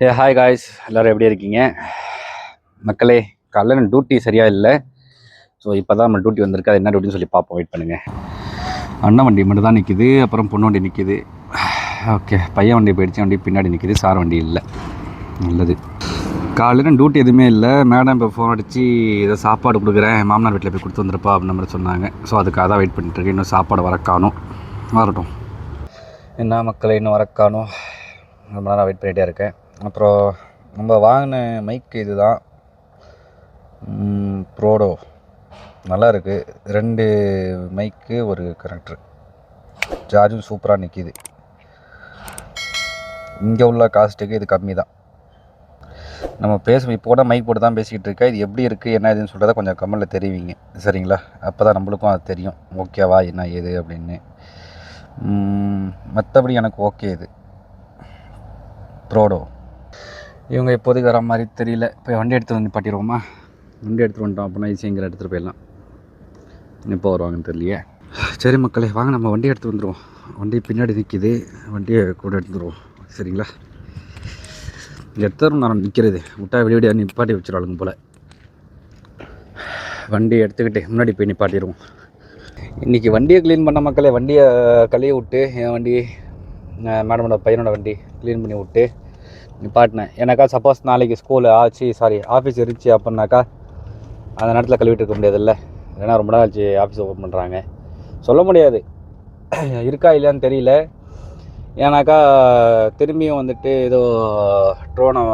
Hi guys, எல்லோரும் எப்படி இருக்கீங்க மக்களே? காலையில் டியூட்டி சரியாக இல்லை. ஸோ இப்போ தான் நம்ம டியூட்டி வந்திருக்கு. அது என்ன டியூட்டின்னு சொல்லி பார்ப்போம். வெயிட் பண்ணுங்கள். அண்ணன் வண்டி மட்டும் தான் நிற்கிது, அப்புறம் பொண்ணு வண்டி நிற்கிது. ஓகே, பையன் வண்டி போயிடுச்சு, வண்டி பின்னாடி நிற்கிது, சார் வண்டி இல்லை. நல்லது. காலையில் டியூட்டி எதுவுமே இல்லை. மேடம் இப்போ ஃபோன் அடித்து ஏதோ சாப்பாடு கொடுக்குறேன், மாமனார் வீட்டில் போய் கொடுத்து வந்துருப்பா அப்படின்ற மாதிரி சொன்னாங்க. ஸோ அதுக்காக தான் வெயிட் பண்ணிட்டுருக்கேன். இன்னும் சாப்பாடு வரக்கானோம், வரட்டும். என்ன மக்களே, இன்னும் வரக்கானோம். ரொம்ப நேரம் வெயிட் பண்ணிகிட்டே இருக்கேன். அப்புறம் நம்ம வாங்கின மைக்கு இது தான், ப்ரோடோ. நல்லா இருக்குது. 2 மைக்கு, ஒரு கனெக்டரு. சார்ஜும் சூப்பராக நிற்கிது. இங்கே உள்ள காஸ்ட்டுக்கு இது கம்மி தான். நம்ம இப்போ கூட மைக் போட்டு தான் பேசிக்கிட்டு இருக்கேன். இது எப்படி இருக்குது என்ன இதுன்னு சொல்கிறத கொஞ்சம் கமெண்ட்டில் தெரிவிங்க, சரிங்களா? அப்போ தான் நம்மளுக்கும் அது தெரியும், ஓகேவா என்ன ஏது அப்படின்னு. மற்றபடி எனக்கு ஓகே. இது ப்ரோடோ. இவங்க இப்போதைக்கு வர மாதிரி தெரியல. இப்போ வண்டி எடுத்துகிட்டு வந்து நிப்பாட்டிடுவோமா? வண்டி எடுத்துகிட்டு வந்துட்டோம் அப்படின்னா ஈஸியாக எடுத்துகிட்டு போயிடலாம். எப்போ வருவாங்கன்னு தெரியலையே. சரி மக்களே, வாங்க நம்ம வண்டி எடுத்துகிட்டு வந்துடுவோம். வண்டி பின்னாடி நிற்கிது, வண்டியை கூட எடுத்துடுவோம், சரிங்களா? எத்தனை நேரம் நிற்கிறது? விட்டா விடிய நிப்பாட்டி வச்சுருவாளுங்க போல். வண்டியை எடுத்துக்கிட்டு முன்னாடி போய் நிப்பாட்டிடுவோம். இன்றைக்கி வண்டியை க்ளீன் பண்ண மக்களே. வண்டியை கழுவி விட்டு, என் வண்டி மேடமோட பையனோட வண்டி க்ளீன் பண்ணி விட்டு நிப்பாட்டினேன். எனக்கா சப்போஸ் நாளைக்கு ஆஃபீஸ் இருந்துச்சு அப்படின்னாக்கா அந்த நேரத்தில் கழுவிட்டு இருக்க முடியாதுல்ல. ஏன்னா ரொம்ப நாள் ஆச்சு ஆஃபீஸ் ஓப்பன் பண்ணுறாங்க. சொல்ல முடியாது இருக்கா இல்லையான்னு தெரியல. ஏன்னாக்கா திரும்பியும் வந்துட்டு ஏதோ ட்ரோனை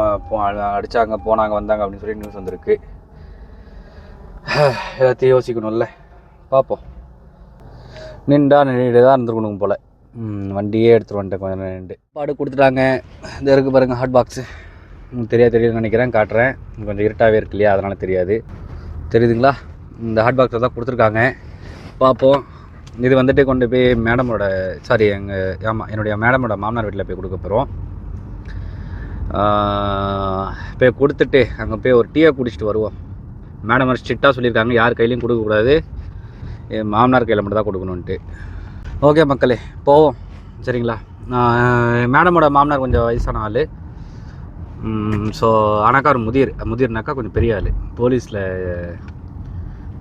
அடித்தாங்க, போனாங்க, வந்தாங்க அப்படின்னு சொல்லி நியூஸ் வந்திருக்கு. எல்லாத்தையும் யோசிக்கணும்ல. பார்ப்போம். நின்று தான் இருந்துருக்கணும் போல். வண்டியே எடுத்துகிட்டு வந்துட்டேன். கொஞ்சம் நின்று பாடு கொடுத்துட்டாங்க. இந்த இருக்குது பாருங்கள், ஹாட் பாக்ஸு. தெரியாதுன்னு நினைக்கிறேன், காட்டுறேன். கொஞ்சம் இருட்டாகவே இருக்கு இல்லையா, அதனால் தெரியாது. தெரியுதுங்களா? இந்த ஹாட் பாக்ஸில் தான் கொடுத்துருக்காங்க. பார்ப்போம். இது வந்துட்டு கொண்டு போய் என்னுடைய மேடமோட மாமனார் வீட்டில் போய் கொடுக்க போகிறோம். போய் கொடுத்துட்டு அங்கே போய் ஒரு டீயை குடிச்சிட்டு வருவோம். மேடம் ஸ்ட்ரிக்டாக சொல்லியிருக்காங்க, யார் கையிலையும் கொடுக்கக்கூடாது, என் மாமனார் கையில் மட்டும் தான் கொடுக்கணுன்ட்டு. ஓகே மக்களே, போவோம், சரிங்களா? மேடமோட மாமனார் கொஞ்சம் வயசான ஆள். ஸோ ஆனாக்கா ஒரு முதிர்னாக்கா கொஞ்சம் பெரிய ஆள். போலீஸில்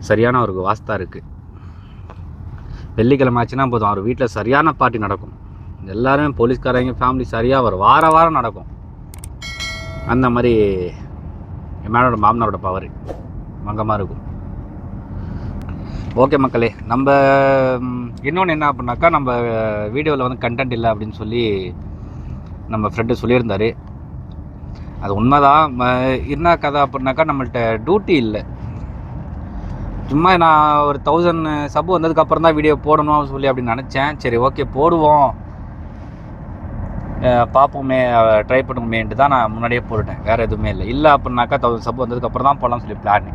சரியான ஒரு வாஸ்தா இருக்குது. வெள்ளிக்கிழமை ஆச்சுன்னா போதும், அவர் வீட்டில் சரியான பார்ட்டி நடக்கும். எல்லாருமே போலீஸ்காரங்க ஃபேமிலி சரியாக வரும், வாரம் நடக்கும். அந்த மாதிரி மேடமோட மாமனாரோட பவர் மங்கமாக இருக்கும். ஓகே மக்களே, நம்ம இன்னொன்று என்ன அப்படின்னாக்கா, நம்ம வீடியோவில் வந்து கண்டென்ட் இல்லை அப்படின்னு சொல்லி நம்ம ஃப்ரெண்டு சொல்லியிருந்தார். அது உண்மைதான். என்ன கதை அப்படின்னாக்கா, நம்மள்கிட்ட டியூட்டி இல்லை. சும்மா நான் ஒரு 1000 சப் வந்ததுக்கப்புறம் தான் வீடியோ போடணும் சொல்லி அப்படின்னு நினச்சேன். சரி ஓகே போடுவோம், பார்ப்போமே, ட்ரை பண்ணுவோமேன்ட்டு தான் நான் முன்னாடியே போட்டுட்டேன். வேறு எதுவுமே இல்லை அப்படின்னாக்கா 1000 சப் வந்ததுக்கப்புறம் தான் போடலாம்னு சொல்லி பிளான்.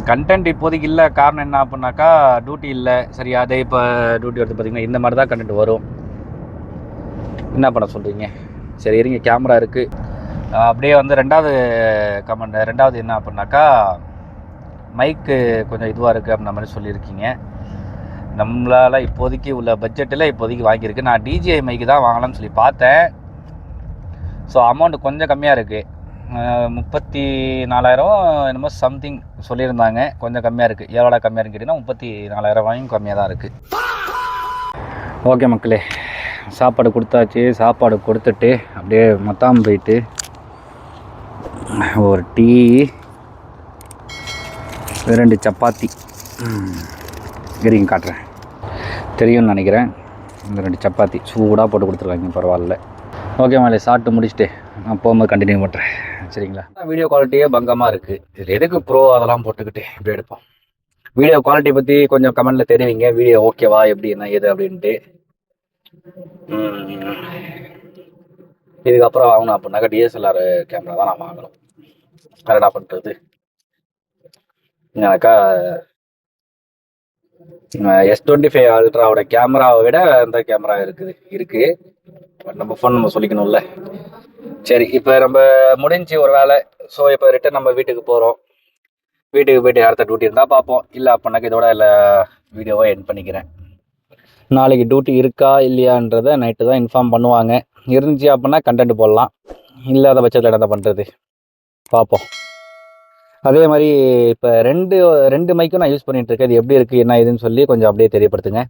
கண்டென்ட் இப்போதைக்கு இல்லை. காரணம் என்ன அப்படின்னாக்கா, டியூட்டி இல்லை. சரி, அதே இப்போ டியூட்டி எடுத்து பார்த்திங்கன்னா இந்த மாதிரி தான் கண்டென்ட் வரும். என்ன பண்ண சொல்கிறீங்க? சரி இருங்க, கேமரா இருக்குது. அப்படியே வந்து ரெண்டாவது என்ன அப்படின்னாக்கா, மைக்கு கொஞ்சம் இதுவாக இருக்குது அப்படின்ற மாதிரி சொல்லியிருக்கீங்க. நம்மளால் இப்போதைக்கு உள்ள பட்ஜெட்டில் இப்போதைக்கு வாங்கியிருக்கு. நான் டிஜிஐ மைக்கு தான் வாங்கலாம்னு சொல்லி பார்த்தேன். ஸோ அமௌண்ட் கொஞ்சம் கம்மியாக இருக்குது. 34,000 என்னமோ சம்திங் சொல்லியிருந்தாங்க. கொஞ்சம் கம்மியாக இருக்குது. எவ்வளோ கம்மியாக இருக்குன்னு கேட்டிங்கன்னா 34,000 கம்மியாக தான் இருக்குது. ஓகே மக்களே, சாப்பாடு கொடுத்தாச்சு. சாப்பாடு கொடுத்துட்டு அப்படியே மொத்தம் போயிட்டு ஒரு டீ, 2 சப்பாத்தி காட்டுறேன், தெரியும்னு நினைக்கிறேன். இந்த 2 சப்பாத்தி சூடாக போட்டு கொடுத்துருக்காங்க, பரவாயில்ல. ஓகே மேலே சாப்பிட்டு முடிச்சுட்டு நான் போகும்போது கண்டினியூ பண்ணுறேன், சரிங்களா? வீடியோ குவாலிட்டியே பங்கமாக இருக்குது. இதில் எதுக்கு ப்ரோ அதெல்லாம் போட்டுக்கிட்டு இப்படி எடுப்போம். வீடியோ குவாலிட்டி பற்றி கொஞ்சம் கமெண்ட்டில் தெரிவிங்க. வீடியோ ஓகேவா, எப்படி என்ன ஏது அப்படின்ட்டு. இதுக்கப்புறம் வாங்கணும் அப்படின்னாக்கா டிஎஸ்எல்ஆர் கேமரா தான் நான் வாங்கணும். கரெக்டாக பண்ணுறது எனக்கா S25 அல்ட்ராவோட கேமராவை விட அந்த கேமரா இருக்குது. நம்ம ஃபோன் நம்ம சொல்லிக்கணும்ல. சரி, இப்போ நம்ம முடிஞ்சு ஒரு வேலை. ஸோ இப்போ ரிட்டன் நம்ம வீட்டுக்கு போகிறோம். வீட்டுக்கு போய்ட்டு அடுத்த டியூட்டி இருந்தால் பார்ப்போம். இல்லை அப்படின்னாக்க இதோட இல்லை வீடியோவை எண்ட் பண்ணிக்கிறேன். நாளைக்கு டியூட்டி இருக்கா இல்லையான்றதை நைட்டு தான் இன்ஃபார்ம் பண்ணுவாங்க. இருந்துச்சு அப்படின்னா கண்டென்ட் போடலாம், இல்லாத பட்சத்தில் என்ன பண்ணுறது பார்ப்போம். அதே மாதிரி இப்போ ரெண்டு மைக்கும் நான் யூஸ் பண்ணிகிட்டு இருக்கேன். இது எப்படி இருக்குது என்ன ஏதுன்னு சொல்லி கொஞ்சம் அப்படியே தெரியப்படுத்துங்க.